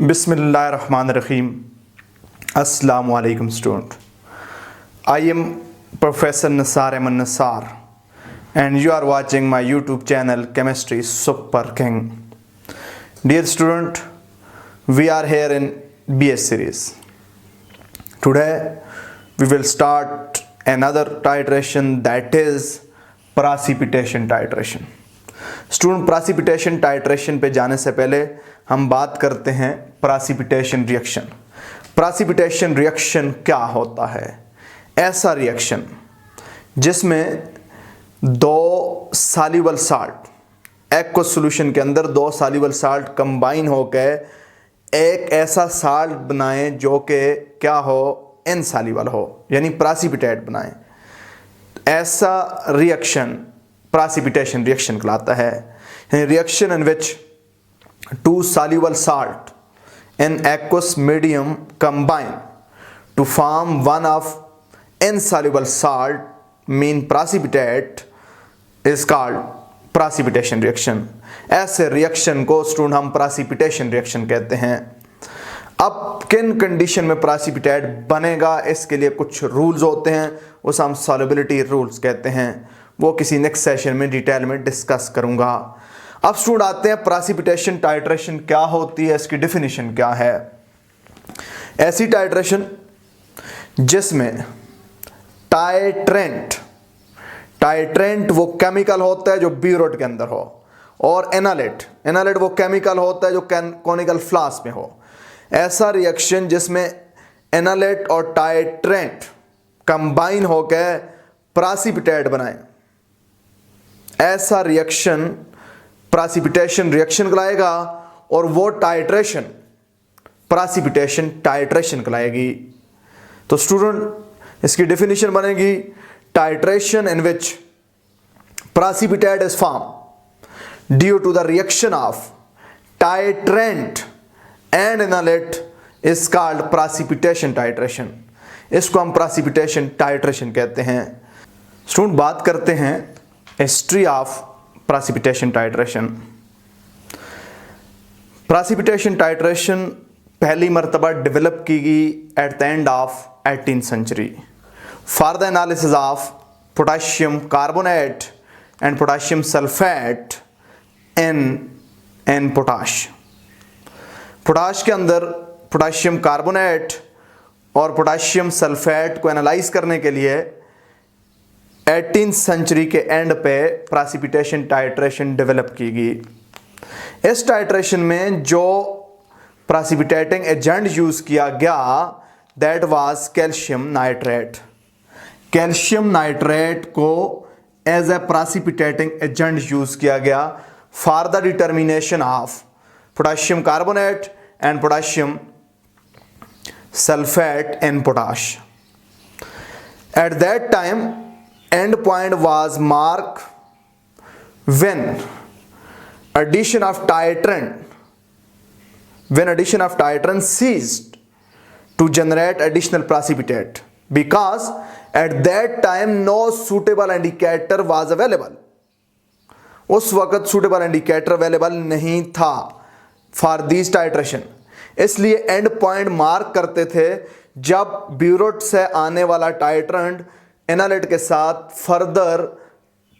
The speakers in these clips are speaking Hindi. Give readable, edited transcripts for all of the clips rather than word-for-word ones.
Bismillahirrahmanirrahim. Assalamu alaikum student. I am Professor Nisar Ahmed Nisar and you are watching my YouTube channel Chemistry Super King. Dear student, we are here in BS series. Today we will start another titration, that is precipitation titration. Student precipitation titration पे जाने से पहले हम बात करते हैं प्रेसिपिटेशन रिएक्शन। प्रेसिपिटेशन रिएक्शन क्या होता है? ऐसा रिएक्शन जिसमें दो सॉल्युबल साल्ट, एक्वस सॉल्यूशन के अंदर दो सॉल्युबल साल्ट कंबाइन होकर एक ऐसा साल्ट बनाएं जो कि क्या हो, इनसॉल्युबल हो, यानी प्रेसिपिटेट बनाएं। ऐसा रिएक्शन precipitation reaction कहलाता है। reaction in which two soluble salt in aqueous medium combine to form one of insoluble salt mean precipitate is called precipitation reaction। ऐसे रिएक्शन को स्टूडेंट हम precipitation reaction कहते हैं। अब किन कंडीशन में प्रेसिपिटेट बनेगा, इसके लिए कुछ रूल्स होते हैं, उसे हम सॉल्युबिलिटी रूल्स कहते हैं। वो किसी नेक्स्ट सेशन में डिटेल में डिस्कस करूंगा। अब स्टूडेंट आते हैं प्रेसिपिटेशन टाइट्रेशन क्या होती है, इसकी डेफिनेशन क्या है। ऐसी टाइट्रेशन जिसमें टाइट्रेंट वो केमिकल होता है जो ब्यूरोट के अंदर हो, और एनालेट वो केमिकल होता है जो कॉनिकल फ्लास्क में हो। ऐसा रिएक्शन जिसमें एनालेट और टाइट्रेंट कंबाइन होकर प्रेसिपिटेट बनाए, ऐसा रिएक्शन प्रेसिपिटेशन रिएक्शन कहलाएगा, और वो टाइट्रेशन प्रेसिपिटेशन टाइट्रेशन कहलाएगी। तो स्टूडेंट इसकी डेफिनेशन बनेगी, titration in which precipitate is form due to the reaction of titrant and analyte is called precipitation titration. इसको हम प्रेसिपिटेशन टाइट्रेशन कहते हैं। स्टूडेंट बात करते हैं history of precipitation titration. Precipitation titration पहली मर्तबा डेवलप की गई at the end of 18th century for the analysis of potassium carbonate and potassium sulphate in potash के अंदर पोटाशियम कार्बोनेट और पोटाशियम सल्फेट को एनालाइज करने के लिए 18th सेंचुरी के एंड पे प्रेसिपिटेशन टाइट्रेशन डेवलप की गई। इस टाइट्रेशन में जो प्रेसिपिटेटिंग एजेंट यूज किया गया that was calcium nitrate. Calcium nitrate को as a precipitating agent use किया गया for the determination of potassium carbonate and potassium sulphate in potash. At that time end point was marked when addition of titrant ceased to generate additional precipitate because at that time no suitable indicator was available। उस वक्त suitable indicator available नहीं था for these titration, इसलिए एंड पॉइंट मार्क करते थे जब ब्यूरोट से आने वाला टाइट्रेंट एनालेट के साथ फर्दर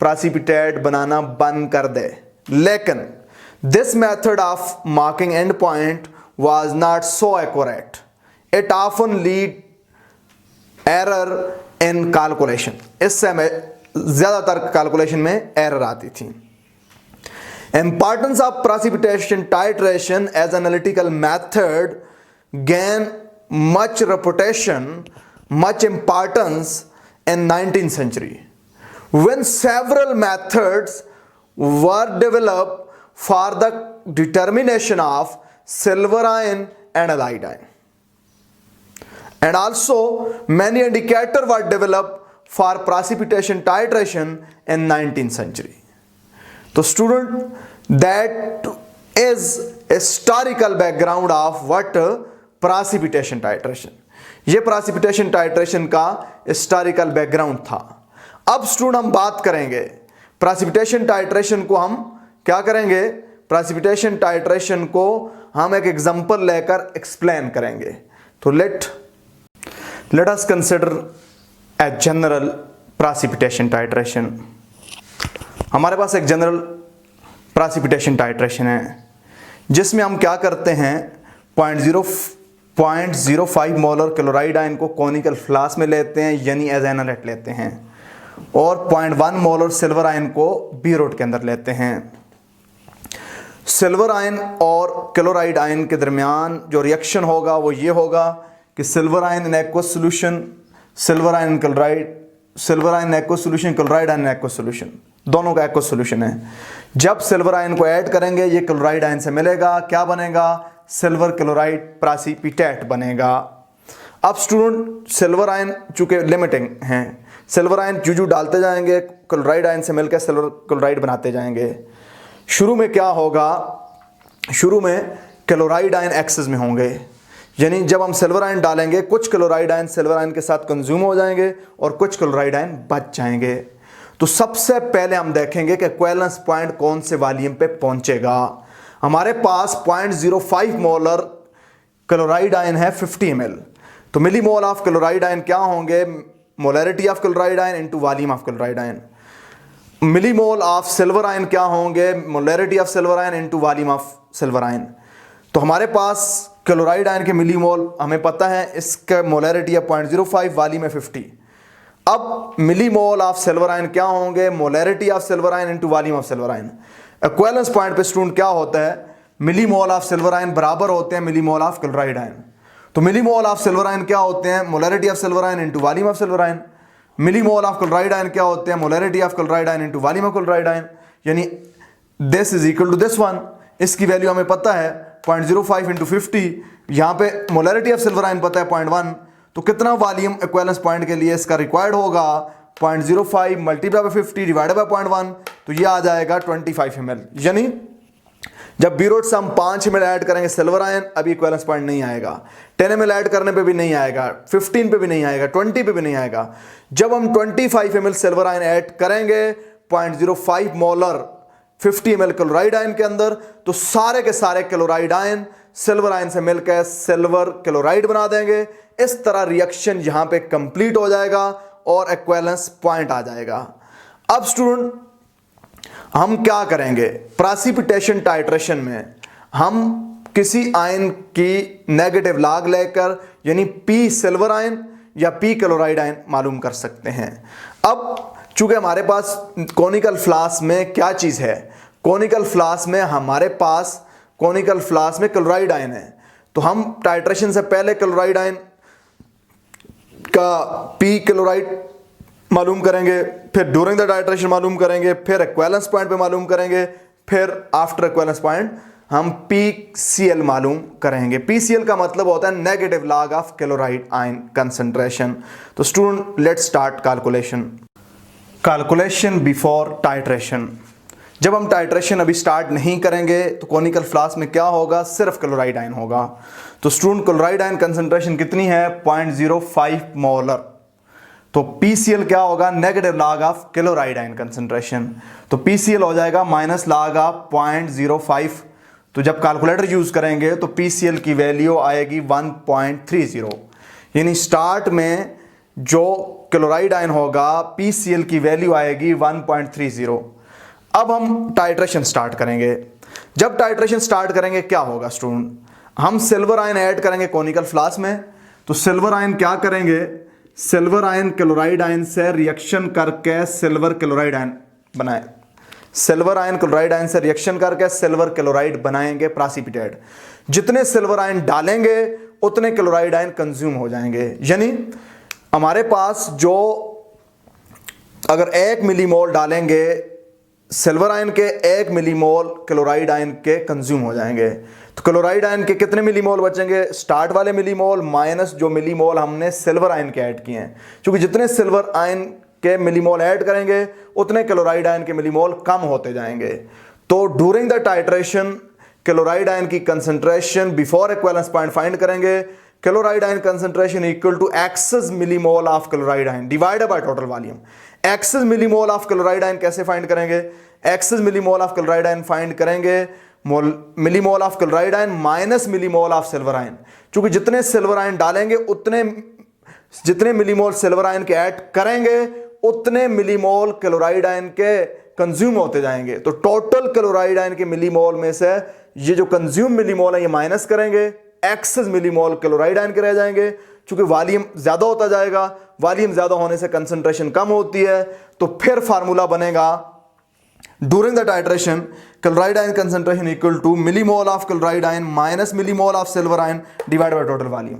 प्रेसिपिटेट बनाना बंद कर दे। लेकिन this method of marking end point was not so accurate, it often lead error in calculation. इससे हमें ज्यादातर कैलकुलेशन में एरर आती थी। Importance of precipitation titration as analytical method gain much reputation, much importance in 19th century when several methods were developed for the determination of silver ion and iodine, and also many indicators were developed for precipitation titration in 19th century। तो student that is historical background of what precipitation titration. ये प्रेसिपिटेशन टाइट्रेशन का हिस्टोरिकल बैकग्राउंड था। अब स्टूडेंट हम बात करेंगे प्रेसिपिटेशन टाइट्रेशन को हम क्या करेंगे, प्रेसिपिटेशन टाइट्रेशन को हम एक एग्जांपल लेकर एक्सप्लेन करेंगे। तो let us consider a general precipitation titration. हमारे पास एक जनरल प्रेसिपिटेशन टाइट्रेशन है जिसमें हम क्या करते हैं, 0.05 मोलर क्लोराइड आयन को कॉनिकल फ्लास्क में लेते हैं यानी एज एनालेट लेते हैं, और 0.1 मोलर सिल्वर आयन को बीरोड के अंदर लेते हैं। सिल्वर आयन और क्लोराइड आयन के दरमियान जो रिएक्शन होगा वो ये होगा कि silver ion in aqueous solution, silver ion chloride, silver ion aqueous solution, chloride ion aqueous solution, दोनों का एक्वस सोल्यूशन है। जब सिल्वर आयन को ऐड करेंगे ये क्लोराइड आयन से मिलेगा, क्या बनेगा, सिल्वर क्लोराइड प्रेसिपिटेट बनेगा। अब स्टूडेंट सिल्वर आयन चूंकि लिमिटिंग हैं, सिल्वर आयन जो डालते जाएंगे क्लोराइड आयन से मिलकर सिल्वर क्लोराइड बनाते जाएंगे। शुरू में क्या होगा, शुरू में क्लोराइड आयन एक्सेस में होंगे, यानी जब हम सिल्वर आयन डालेंगे कुछ क्लोराइड आयन सिल्वर आयन के साथ कंज्यूम हो जाएंगे और कुछ क्लोराइड आयन बच जाएंगे। तो सबसे पहले हम देखेंगे कि इक्विवेलेंस पॉइंट कौन से वॉल्यूम पे पहुंचेगा। हमारे पास 0.05 मोलर क्लोराइड आयन है 50 ml, तो मिलीमोल ऑफ क्लोराइड आयन क्या होंगे, molarity of chloride ion into volume of chloride ion. Millimole of silver ion क्या होंगे, molarity of silver ion into volume of silver ion. तो हमारे पास क्लोराइड आयन के मिलीमोल हमें पता है, इसका मोलैरिटी है 0.05, वॉल्यूम है 50। अब मिलीमोल ऑफ सिल्वर आयन क्या होंगे, molarity of silver ion into volume of silver ion. Equivalence point पे स्टूडेंट क्या होता है, मिलीमोल ऑफ सिल्वर आयन बराबर होते हैं मिलीमोल ऑफ क्लोराइड आयन। तो मिलीमोल ऑफ सिल्वर आयन क्या होते हैं, molarity of silver ion into volume of silver ion. Millimole of chloride ion क्या होते हैं, molarity of chloride ion into volume of chloride ion, यानी this is equal to this one. इसकी वैल्यू हमें पता है 0.05 इंटू 50, यहाँ पे मोलैरिटी ऑफ सिल्वर आयन पता है 0.1, तो कितना वॉल्यूम इक्विवेलेंस पॉइंट के लिए इसका रिक्वायर्ड होगा, 0.05 मल्टीप्लाई बाय 50 डिवाइडेड बाय 0.1, तो ये आ जाएगा 25 ml। यानी जब बीरोड से हम 5 ml ऐड करेंगे सिल्वर आयन, अभी इक्विवेलेंस पॉइंट नहीं आएगा, 10 ml ऐड करने पे भी नहीं आएगा, 15 पे भी नहीं आएगा, 20 पे भी नहीं आएगा। जब हम 25 ml सिल्वर आयन ऐड करेंगे 0.05 मोलर 50 ml क्लोराइड आयन के अंदर, तो सारे के सारे क्लोराइड आयन सिल्वर आयन से मिलकर सिल्वर क्लोराइड बना देंगे। इस तरह रिएक्शन यहां पे कंप्लीट हो जाएगा और इक्विवेलेंस पॉइंट आ जाएगा। अब स्टूडेंट हम क्या करेंगे, प्रेसिपिटेशन टाइट्रेशन में हम किसी आयन की नेगेटिव लॉग लेकर यानी P सिल्वर आयन या P क्लोराइड आयन मालूम कर सकते हैं। अब चूंकि हमारे पास कॉनिकल फ्लास्क में क्या चीज है, कॉनिकल फ्लास्क में हमारे पास कॉनिकल फ्लास्क में क्लोराइड आयन है, तो हम टाइट्रेशन से पहले क्लोराइड आयन का P क्लोराइड मालूम करेंगे, फिर ड्यूरिंग द टाइट्रेशन मालूम करेंगे, फिर इक्विवेलेंस पॉइंट पे मालूम करेंगे, फिर आफ्टर इक्विवेलेंस पॉइंट हम PCl मालूम करेंगे। PCl का मतलब होता है negative log of chloride ion concentration. तो student let's start calculation. Calculation before titration. जब हम टाइट्रेशन अभी स्टार्ट नहीं करेंगे तो कॉनिकल फ्लास्क में क्या होगा, सिर्फ क्लोराइड आयन होगा। तो स्टूडेंट क्लोराइड आयन कंसंट्रेशन कितनी है, 0.05 मोलर। तो PCl क्या होगा, negative log of chloride ion concentration. तो PCl हो जाएगा माइनस लॉग ऑफ 0.05। तो जब कैलकुलेटर यूज करेंगे तो PCl की वैल्यू आएगी 1.30, यानी स्टार्ट में जो क्लोराइड आयन होगा PCl की वैल्यू आएगी 1.30। अब हम टाइट्रेशन स्टार्ट करेंगे। जब टाइट्रेशन स्टार्ट करेंगे क्या होगा स्टूडेंट, हम सिल्वर आयन ऐड करेंगे कॉनिकल फ्लास्क में। तो सिल्वर आयन क्या करेंगे, सिल्वर आयन क्लोराइड आयन से रिएक्शन करके सिल्वर क्लोराइड आयन बनाए, सिल्वर आयन क्लोराइड आयन से रिएक्शन करके सिल्वर क्लोराइड बनाएंगे प्रेसिपिटेट। जितने सिल्वर आयन डालेंगे उतने क्लोराइड आयन कंज्यूम हो जाएंगे, यानी हमारे पास जो अगर 1 मिलीमोल डालेंगे सिल्वर आयन के, 1 मिलीमोल क्लोराइड आयन के कंज्यूम हो जाएंगे। तो क्लोराइड आयन के कितने मिलीमोल बचेंगे, स्टार्ट वाले मिलीमोल माइनस जो मिलीमोल हमने सिल्वर आयन के ऐड किए हैं, क्योंकि जितने सिल्वर आयन के मिलीमोल ऐड करेंगे उतने क्लोराइड आयन के मिलीमोल कम होते जाएंगे। तो during the titration chloride ion की concentration before equivalence point find करेंगे। Chloride ion concentration equal to excess millimole of chloride ion divided by total volume. Excess millimole of chloride ion कैसे फाइंड करेंगे, excess millimole of chloride ion find करेंगे millimole of chloride ion minus millimole of silver ion. क्योंकि जितने सिल्वर आयन डालेंगे उतने, जितने मिलीमोल सिल्वर आयन के ऐड करेंगे उतने मिलीमोल क्लोराइड आयन के कंज्यूम होते जाएंगे। तो टोटल क्लोराइड आयन के मिलीमोल में से ये जो कंज्यूम मिलीमोल है ये माइनस करेंगे, एक्सेस मिलीमोल क्लोराइड आयन के रह जाएंगे। क्योंकि वॉल्यूम ज्यादा होता जाएगा, वॉल्यूम ज्यादा होने से कंसंट्रेशन कम होती है, तो फिर फार्मूला बनेगा during the titration chloride ion concentration equal to millimole of chloride ion minus millimole of silver ion divide by total volume.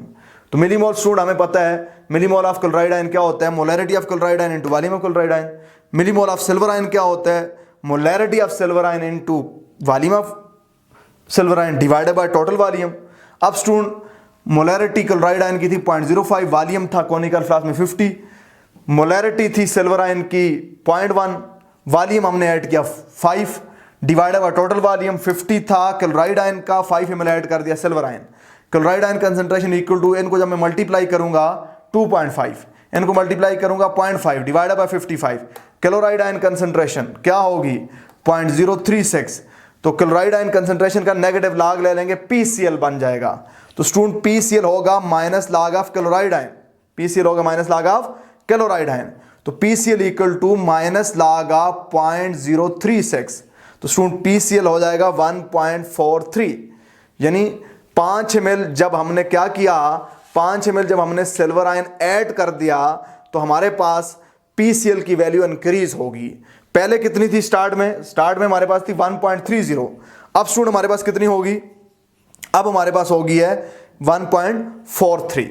तो मिलीमोल स्टूडेंट हमें पता है मिलीमोल ऑफ क्लोराइड आयन क्या होता है, molarity of chloride ion into volume of chloride ion. Millimole of silver ion क्या होता है, molarity of silver ion into volume of silver ion divided by total volume. अब स्टूडेंट मोलैरिटी क्लोराइड आयन की थी 0.05, वॉल्यूम था कोनिकल फ्लास्क में 50, मोलैरिटी थी सिल्वर आयन की 0.1, वॉल्यूम हमने ऐड किया 5 डिवाइडेड बाय टोटल वॉल्यूम 50 था क्लोराइड आयन का, 5 ml ऐड कर दिया silver ion. Chloride ion concentration equal to, इनको जब मैं मल्टीप्लाई करूंगा 2.5, इनको मल्टीप्लाई करूंगा 0.5 divided by 55, chloride ion concentration क्या होगी 0.036। तो क्लोराइड आयन कंसंट्रेशन का नेगेटिव लॉग ले लेंगे, PCl बन जाएगा। तो स्टूडेंट PCl होगा minus log of chloride ion, PCl होगा minus log of chloride ion. तो PCl equal to minus log of 0.036। तो स्टूडेंट PCl हो जाएगा 1.43, यानी 5 ml जब हमने क्या किया, 5 ml जब हमने सिल्वर आयन ऐड कर दिया तो हमारे पास PCl की वैल्यू इंक्रीज होगी। पहले कितनी थी स्टार्ट में हमारे पास थी 1.30। अब स्टूडेंट हमारे पास कितनी होगी, अब हमारे पास होगी है 1.43।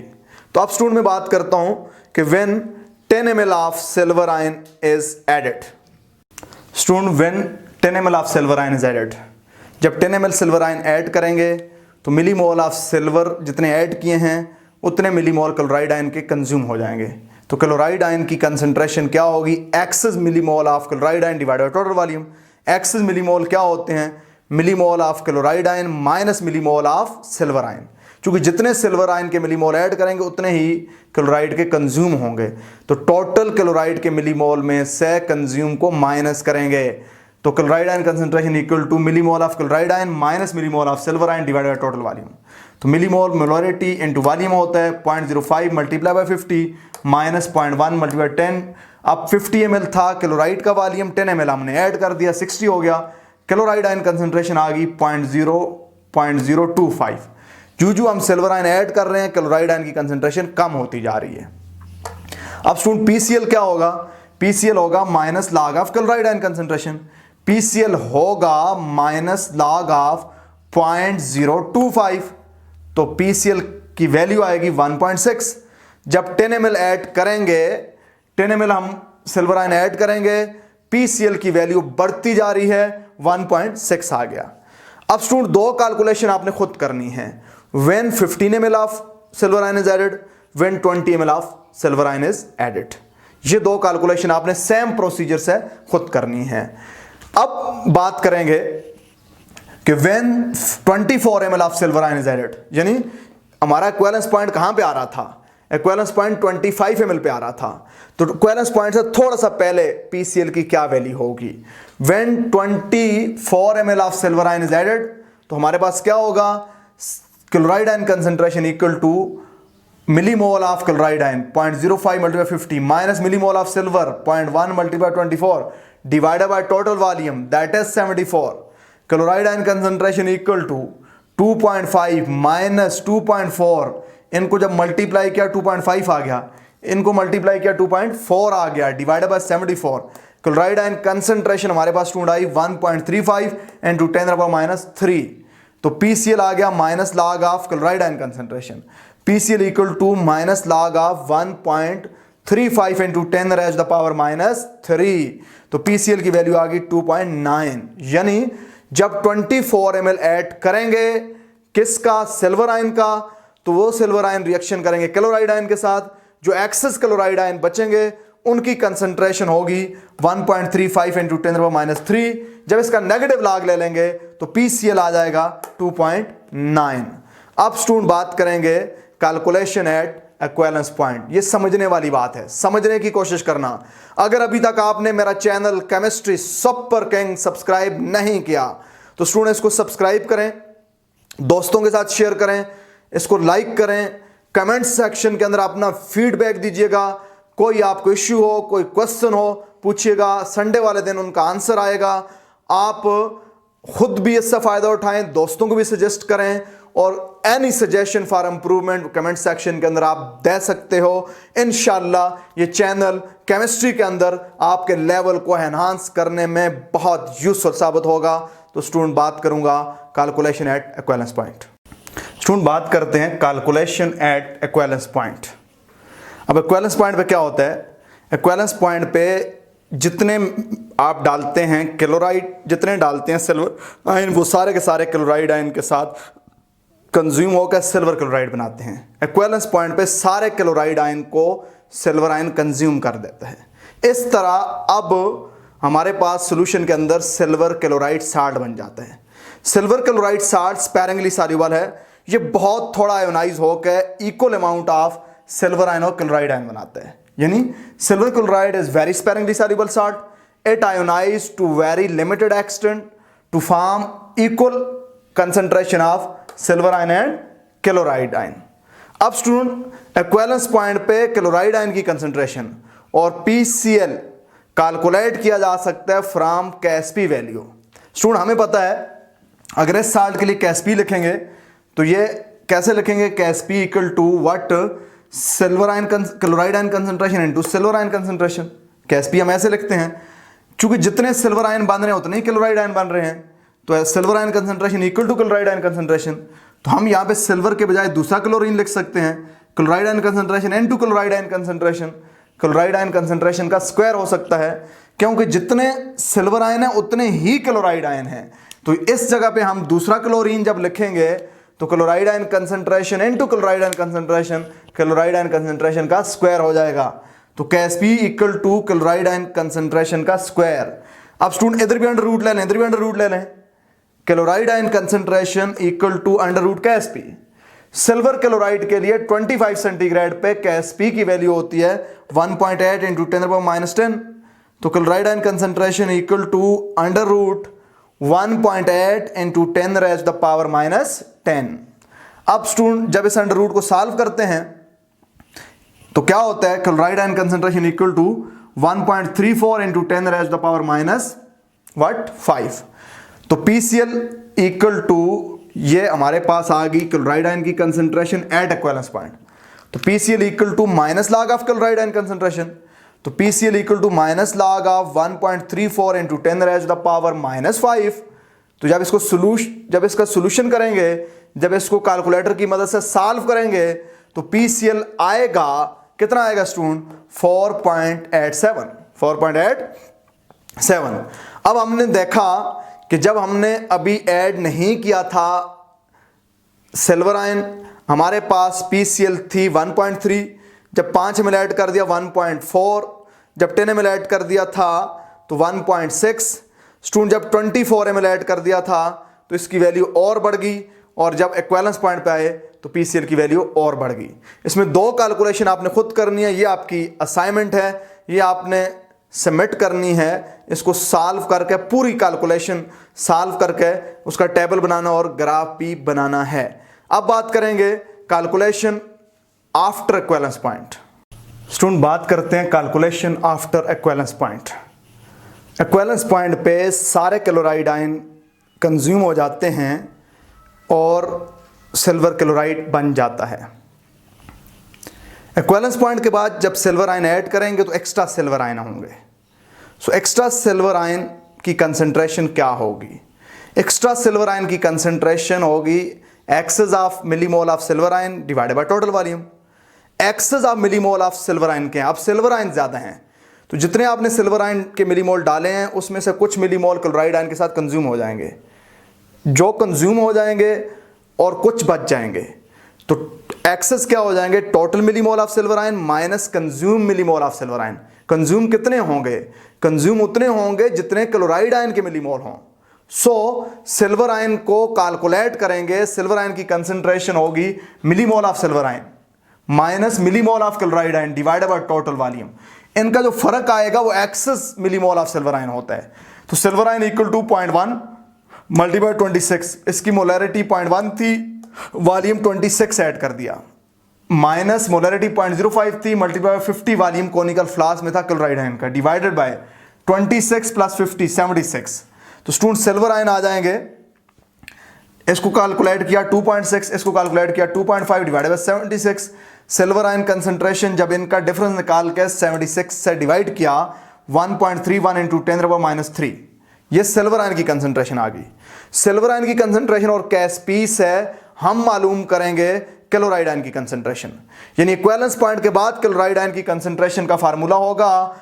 तो अब स्टूडेंट मैं बात करता हूं कि when 10 ml of silver ion is added, student when 10 ml of silver ion is added, जब 10 ml सिल्वर आयन ऐड करेंगे तो मिलीमोल ऑफ सिल्वर जितने ऐड किए हैं उतने मिलीमोल क्लोराइड आयन के कंज्यूम हो जाएंगे। तो क्लोराइड आयन की कंसंट्रेशन क्या होगी, excess millimole of chloride ion divided by total volume. Excess millimole क्या होते हैं, millimole of chloride ion minus millimole of silver ion. क्योंकि जितने सिल्वर आयन के मिलीमोल ऐड करेंगे उतने ही क्लोराइड के कंज्यूम होंगे। तो टोटल क्लोराइड के मिलीमोल में से कंज्यूम को माइनस करेंगे। तो chloride ion concentration equal to millimole of chloride ion minus millimole of silver ion divided by total volume. तो मिलीमोल मोलैरिटी इनटू वॉल्यूम होता है 0.05 मल्टीप्लाई बाय 50 माइनस 0.1 मल्टीप्लाई 10। अब 50 ml था क्लोराइड का वॉल्यूम, 10 ml हमने ऐड कर दिया, 60 हो गया। क्लोराइड आयन कंसंट्रेशन आ गई 0.025। जो हम सिल्वर आयन ऐड कर रहे हैं क्लोराइड आयन की कंसंट्रेशन कम होती जा रही है। अब स्टूडेंट PCl क्या होगा, PCl होगा minus log of chloride ion concentration. PCl होगा माइनस लॉग ऑफ 0.025। तो PCl की वैल्यू आएगी 1.6। जब 10 ml ऐड करेंगे, 10 ml हम सिल्वर आयन ऐड करेंगे, PCl की वैल्यू बढ़ती जा रही है, 1.6 आ गया। अब स्टूडेंट दो कैलकुलेशन आपने खुद करनी है, when 15 ml of silver ion is added, when 20 ml of silver ion is added. ये दो कैलकुलेशन आपने सेम प्रोसीजर से खुद करनी है। अब बात करेंगे कि when 24 ml of silver ion is added, यानी हमारा इक्विवेलेंस पॉइंट कहां पे आ रहा था, इक्विवेलेंस पॉइंट 25 ml पे आ रहा था। तो इक्विवेलेंस पॉइंट से थोड़ा सा पहले PCl की क्या वैल्यू होगी, when 24 ml of silver ion is added, तो हमारे पास क्या होगा, chloride ion concentration equal to millimole of chloride ion 0.05 multiply 50 minus millimole of silver 0.1 multiply 24 divided by total volume that is 74। Chloride ion concentration equal to 2.5 minus 2.4, इनको जब मल्टीप्लाई किया 2.5 आ गया, इनको मल्टीप्लाई किया 2.4 आ गया, divided by 74। Chloride ion concentration हमारे पास स्टूडेंट आई 1.35 इंटू 10⁻³ तो PCl आ गया minus log of chloride ion concentration. PCl equal to minus log of 1.35 into 10⁻³ तो PCl की वैल्यू आ गई 2.9। यानी जब 24 ml ऐड करेंगे किसका, सिल्वर आयन का, तो वो सिल्वर आयन रिएक्शन करेंगे क्लोराइड आयन के साथ, जो एक्सेस क्लोराइड आयन बचेंगे उनकी कंसंट्रेशन होगी 1.35 इंटू 10⁻³। जब इसका नेगेटिव लॉग ले लेंगे तो PCl आ जाएगा 2.9। अब स्टूडेंट बात करेंगे कैलकुलेशन एट इक्विवेलेंस पॉइंट। ये समझने वाली बात है, समझने की कोशिश करना। अगर अभी तक आपने मेरा channel chemistry super king subscribe नहीं किया तो स्टूडेंट इसको सब्सक्राइब करें, दोस्तों के साथ शेयर करें, इसको लाइक करें, कमेंट सेक्शन के अंदर अपना फीडबैक दीजिएगा। कोई आपको इश्यू हो, कोई क्वेश्चन हो, पूछिएगा। संडे वाले दिन उनका आंसर आएगा। आप खुद भी इससे फायदा उठाएं, दोस्तों को भी सजेस्ट करें, और any suggestion for improvement comment section के अंदर आप दे सकते हो। इंशाल्लाह ये चैनल केमिस्ट्री के अंदर आपके लेवल को एनहांस करने में बहुत यूजफुल साबित होगा। तो स्टूडेंट बात करूंगा calculation at equivalence point. Student बात करते हैं कैलकुलेशन एट इक्विवेलेंस पॉइंट। अब इक्विवेलेंस पॉइंट पे क्या होता है? इक्विवेलेंस पॉइंट पे जितने आप डालते हैं क्लोराइड, जितने डालते हैं सिल्वर आयन, वो सारे के सारे क्लोराइड आयन के साथ कंज्यूम होकर सिल्वर क्लोराइड बनाते हैं। इक्विवेलेंस पॉइंट पे सारे क्लोराइड आयन को सिल्वर आयन कंज्यूम कर देता है। इस तरह अब हमारे पास सॉल्यूशन के अंदर सिल्वर क्लोराइड साल्ट बन जाता है। Silver chloride salt sparingly soluble है। ये बहुत थोड़ा आयोनाइज होकर equal amount of silver ion और क्लोराइड आयन बनाता है। यानी silver chloride is very sparingly soluble salt. It ionise to very limited extent to form equal concentration of silver ion and chloride ion. अब स्टूडेंट इक्विवेलेंस पॉइंट पे क्लोराइड आयन की कंसंट्रेशन और PCl कैलकुलेट किया जा सकता है फ्रॉम KSP वैल्यू। स्टूडेंट हमें पता है अगर इस साल्ट के लिए KSP लिखेंगे तो ये कैसे लिखेंगे? KSP equal to what? Silver ion chloride ion concentration into silver ion concentration. KSP हम ऐसे लिखते हैं क्योंकि जितने सिल्वर आयन बन रहे हैं उतने ही क्लोराइड आयन बन रहे हैं, तो silver ion concentration equal to chloride ion concentration. तो हम यहाँ पे सिल्वर के बजाय दूसरा क्लोरीन लिख सकते हैं, chloride ion concentration into chloride ion concentration. Chloride ion concentration का स्क्वायर हो सकता है क्योंकि जितने सिल्वर आयन है उतने ही क्लोराइड आयन है। तो इस जगह पे हम दूसरा क्लोरीन जब लिखेंगे तो chloride ion concentration into chloride ion concentration, chloride ion concentration का स्क्वायर हो जाएगा। तो KSP equal to chloride ion concentration का स्क्वायर। अब स्टूडेंट इधर भी अंडर रूट ले लें, इधर भी अंडर रूट ले लें। Chloride ion concentration equal to under root KSP। Silver chloride के लिए 25 सेंटीग्रेड पे KSP की वैल्यू होती है 1.8 इंटू 10⁻⁻10। तो chloride ion concentration equal to under root 1.8 into 10⁻⁻10। अब स्टूडेंट जब इस अंडर रूट को सॉल्व करते हैं तो क्या होता है? Chloride ion concentration equal to 1.34 into 10⁻⁻5। तो PCl इक्वल टू ये हमारे पास आ गई क्लोराइड आयन की कंसंट्रेशन एट इक्विवेलेंस पॉइंट। तो PCl equal to minus log of chloride ion concentration. तो PCl equal to minus log of 1.34 into 10⁻⁻5। तो जब इसका सोल्यूशन करेंगे, जब इसको कैलकुलेटर की मदद से सॉल्व करेंगे तो PCl आएगा, कितना आएगा स्टूडेंट? 4.87। अब हमने देखा कि जब हमने अभी ऐड नहीं किया था सिल्वर आयन, हमारे पास PCl थी 1.3, जब 5 में ऐड कर दिया 1.4, जब 10 में ऐड कर दिया था तो 1.6। स्टूडेंट जब 24 में ऐड कर दिया था तो इसकी वैल्यू और बढ़ गई, और जब इक्विवेलेंस पॉइंट पे आए तो PCl की वैल्यू और बढ़ गई। इसमें 2 कैलकुलेशन आपने खुद करनी है, ये आपकी असाइनमेंट है, ये आपने सबमिट करनी है। इसको सॉल्व करके पूरी कैलकुलेशन सॉल्व करके उसका टेबल बनाना और ग्राफ भी बनाना है। अब बात करेंगे calculation after equivalence point. Student बात करते हैं calculation after equivalence point. Equivalence point पे सारे क्लोराइड आयन कंज्यूम हो जाते हैं और सिल्वर क्लोराइड बन जाता है। इक्विवेलेंस पॉइंट के बाद जब सिल्वर आयन ऐड करेंगे तो एक्स्ट्रा सिल्वर आयन होंगे। सो एक्स्ट्रा सिल्वर आयन की कंसंट्रेशन क्या होगी? एक्स्ट्रा सिल्वर आयन की कंसंट्रेशन होगी excess of millimole of silver ion divided by total volume. Excess of millimole of silver ion के हैं, अब सिल्वर आयन ज़्यादा हैं तो जितने आपने सिल्वर आयन के मिलीमोल डाले हैं उसमें से कुछ मिलीमोल क्लोराइड आयन के साथ कंज्यूम हो जाएंगे, जो कंज्यूम हो जाएंगे और कुछ बच जाएंगे। तो एक्सेस क्या हो जाएंगे? Total millimole of silver ion minus consume millimole of silver ion. Consume कितने होंगे? कंज्यूम उतने होंगे जितने क्लोराइड आयन के मिलीमोल हों। सो सिल्वर आयन को कैलकुलेट करेंगे, सिल्वर आयन की कंसंट्रेशन होगी millimole of silver ion minus millimole of chloride ion divided by total volume. इनका जो फर्क आएगा वो excess millimole of silver ion होता है। तो silver ion equal to 0.1 multiply 26, इसकी मोलैरिटी 0.1 थी, वॉल्यूम 26 ऐड कर दिया, माइनस मोलैरिटी 0.05 थी, मल्टीप्लाई 50 वॉल्यूम कोनिकल फ्लास्क में था क्लोराइड आयन का, डिवाइडेड बाय 26 प्लस 50 76। तो स्टूडेंट सिल्वर आयन आ जाएंगे, इसको कैलकुलेट किया 2.6, इसको कैलकुलेट किया 2.5 divided by 76। Silver ion concentration जब इनका डिफरेंस निकाल के 76 से डिवाइड किया 1.31 इंटू 10⁻³ ये सिल्वर आयन की कंसंट्रेशन आ गई। सिल्वर आयन की कंसंट्रेशन और कैस पी से हम मालूम करेंगे क्लोराइड आयन की कंसंट्रेशन, यानी इक्विवेलेंस पॉइंट के बाद क्लोराइड आयन की कंसंट्रेशन का फार्मूला होगा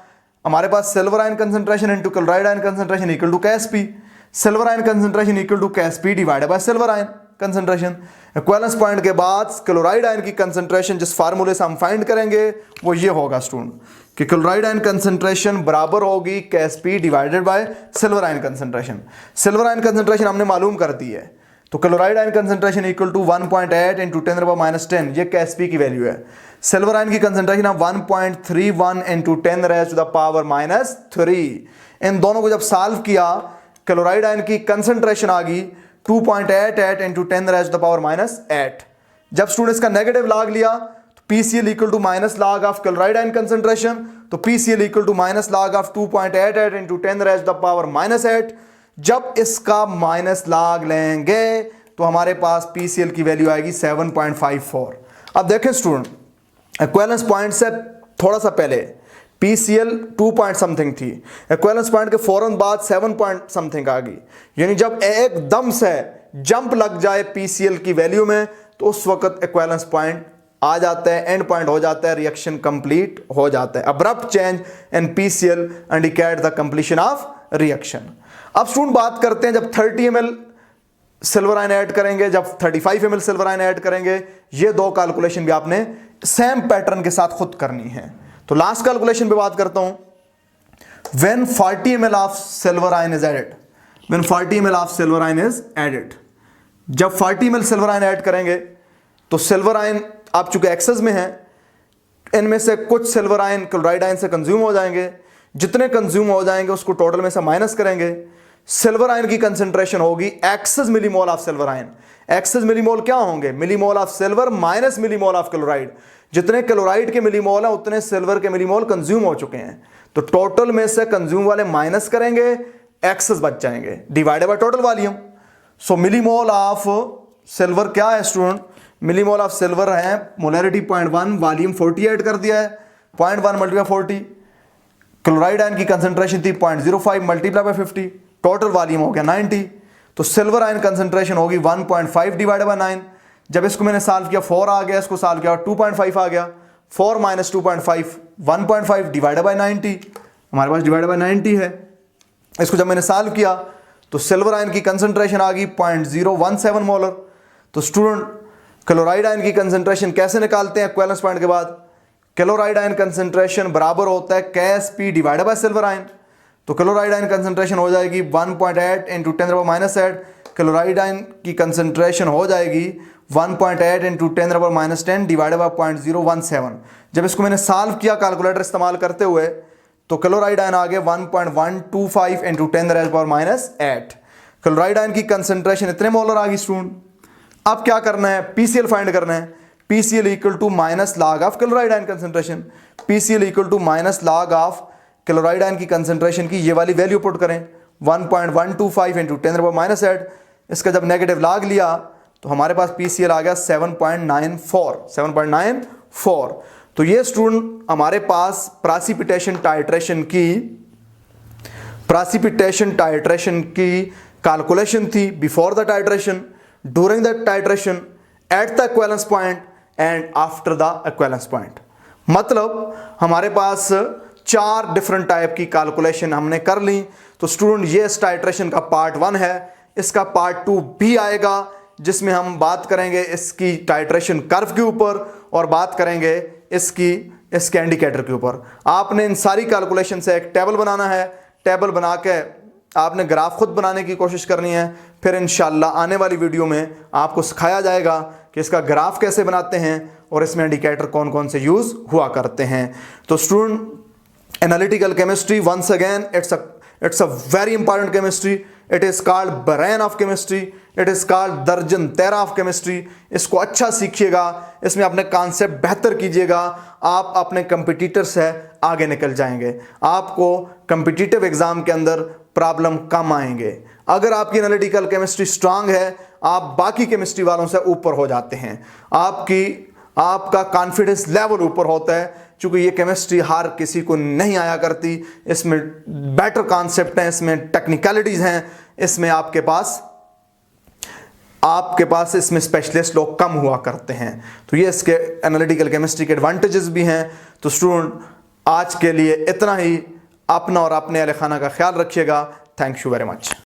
हमारे पास silver ion concentration into chloride ion concentration equal to Ksp. Silver ion concentration equal to Ksp divided by silver ion concentration. Equivalence point के बाद क्लोराइड आयन की कंसंट्रेशन जिस फार्मूले से हम फाइंड करेंगे वो ये होगा स्टूडेंट कि क्लोराइड आयन कंसंट्रेशन बराबर होगी Ksp divided by silver ion concentration. Silver ion concentration हमने मालूम कर दी है, तो chloride ion concentration equal to 1.8 into 10⁻10 ये कैस पी की वैल्यू है। सिल्वर आयन की कंसंट्रेशन हम 1.31 इंटू 10⁻³ इन दोनों को जब सॉल्व किया क्लोराइड आयन की कंसंट्रेशन आ गई 2.88 इंटू 10⁻8। जब स्टूडेंट्स का नेगेटिव लॉग लिया तो PCl equal to minus log of chloride ion concentration, तो PCl equal to minus log of 2.88 into 10⁻8। जब इसका माइनस लॉग लेंगे तो हमारे पास PCl की वैल्यू आएगी 7.54। अब देखें स्टूडेंट, इक्विवेलेंस पॉइंट से थोड़ा सा पहले PCl 2 पॉइंट समथिंग थी, इक्विवेलेंस पॉइंट के फौरन बाद 7 पॉइंट समथिंग आ गई, यानी जब एकदम से जंप लग जाए PCl की वैल्यू में तो उस वक्त इक्विवेलेंस पॉइंट आ जाता है, एंड पॉइंट हो जाता है, रिएक्शन कंप्लीट हो जाता है। Abrupt change in PCl indicate the completion of reaction. अब स्टूडेंट बात करते हैं जब 30 ml सिल्वर आयन ऐड करेंगे, जब 35 ml सिल्वर आयन ऐड करेंगे, ये दो कैलकुलेशन भी आपने सेम पैटर्न के साथ खुद करनी है। तो लास्ट कैलकुलेशन पे बात करता हूं, when 40 ml of silver ion is added, when 40 ml of silver ion is added, जब 40 ml सिल्वर आयन ऐड करेंगे तो सिल्वर आयन आप चूंकि एक्सेस में है, इनमें से कुछ सिल्वर आयन क्लोराइड आयन से कंज्यूम हो जाएंगे, जितने कंज्यूम हो जाएंगे उसको टोटल में से माइनस करेंगे। सिल्वर आयन की कंसंट्रेशन होगी excess millimole of silver ion. Excess millimole क्या होंगे? Millimole of silver minus millimole of chloride. जितने क्लोराइड के मिलीमोल हैं उतने सिल्वर के मिलीमोल कंज्यूम हो चुके हैं, तो टोटल में से कंज्यूम वाले माइनस करेंगे, एक्सेस बच जाएंगे, divided by total volume. So millimole of silver क्या है स्टूडेंट? मिलीमोल ऑफ सिल्वर है मोलैरिटी 0.1, वॉल्यूम 40 ऐड कर दिया है, 0.1 मल्टीप्लाई 40। क्लोराइड आयन की कंसंट्रेशन थी 0.05 मल्टीप्लाई बाय 50, टोटल वॉल्यूम हो गया 90। तो सिल्वर आयन कंसंट्रेशन होगी 1.5 डिवाइडेड बाय 9। जब इसको मैंने सॉल्व किया 4 आ गया, इसको सॉल्व किया 2.5 आ गया, 4 माइनस 2.5 1.5 डिवाइडेड बाय 90, हमारे पास डिवाइडेड बाय 90 है। इसको जब मैंने सॉल्व किया तो सिल्वर आयन की कंसंट्रेशन आ गई 0.017 मोलर। तो स्टूडेंट क्लोराइड आयन की कंसंट्रेशन कैसे निकालते हैं इक्विवेलेंस पॉइंट के बाद? क्लोराइड आयन कंसंट्रेशन बराबर होता है Ksp divided by silver ion. तो क्लोराइड आयन कंसंट्रेशन हो जाएगी 1.8 इंटू 10⁻8। क्लोराइड आयन की कंसंट्रेशन हो जाएगी 1.8 इंटू 10⁻10 डिवाइडेड बाय 0.017। जब इसको मैंने सॉल्व किया कैलकुलेटर इस्तेमाल करते हुए तो क्लोराइड आयन आ गया 1.125 इंटू 10⁻8। क्लोराइड आयन की कंसंट्रेशन इतने मोलर आ गई स्टूडेंट। अब क्या करना है? PCl फाइंड करना है। PCl equal to minus log of chloride ion concentration. PCl equal to minus log of chloride ion की कंसंट्रेशन की ये वाली वैल्यू पुट करें 1.125 इंटू 10⁻8। इसका जब नेगेटिव लॉग लिया तो हमारे पास PCl आ गया 7.94। तो ये स्टूडेंट हमारे पास प्रेसिपिटेशन टाइट्रेशन की कैलकुलेशन थी before the titration, during the titration, at the equivalence point and after the equivalence point. मतलब हमारे पास 4 डिफरेंट टाइप की कैलकुलेशन हमने कर ली। तो स्टूडेंट ये इस टाइट्रेशन का पार्ट 1 है, इसका पार्ट 2 भी आएगा जिसमें हम बात करेंगे इसकी टाइट्रेशन कर्व के ऊपर और बात करेंगे इसके इंडिकेटर के ऊपर। आपने इन सारी कैलकुलेशन से एक टेबल बनाना है, टेबल बना के आपने ग्राफ खुद बनाने की कोशिश करनी है। फिर इंशाल्लाह आने वाली वीडियो में आपको सिखाया जाएगा कि इसका ग्राफ कैसे बनाते हैं और इसमें इंडिकेटर कौन कौन से यूज हुआ करते हैं। तो student analytical chemistry once again it's a very important chemistry. It is called brain of chemistry, it is called दर्जन तेरा ऑफ केमिस्ट्री। इसको अच्छा सीखिएगा, इसमें अपने कॉन्सेप्ट बेहतर कीजिएगा, आप अपने कंपिटिटर से आगे निकल जाएंगे। आपको कंपिटिटिव एग्ज़ाम के अंदर प्रॉब्लम कम आएंगे। अगर आपकी एनालिटिकल केमिस्ट्री स्ट्रांग है, आप बाकी केमिस्ट्री वालों से ऊपर हो जाते हैं, आपका कॉन्फिडेंस लेवल ऊपर होता है। चूँकि ये केमिस्ट्री हर किसी को नहीं आया करती, इसमें बेटर कॉन्सेप्ट हैं, इसमें टेक्निकलिटीज़ हैं, इसमें आपके पास इसमें स्पेशलिस्ट लोग कम हुआ करते हैं। तो ये इसके एनालिटिकल केमिस्ट्री के एडवांटेजेस भी हैं। तो स्टूडेंट आज के लिए इतना ही। अपना और अपने अहल खाना का ख्याल रखिएगा। Thank you very much.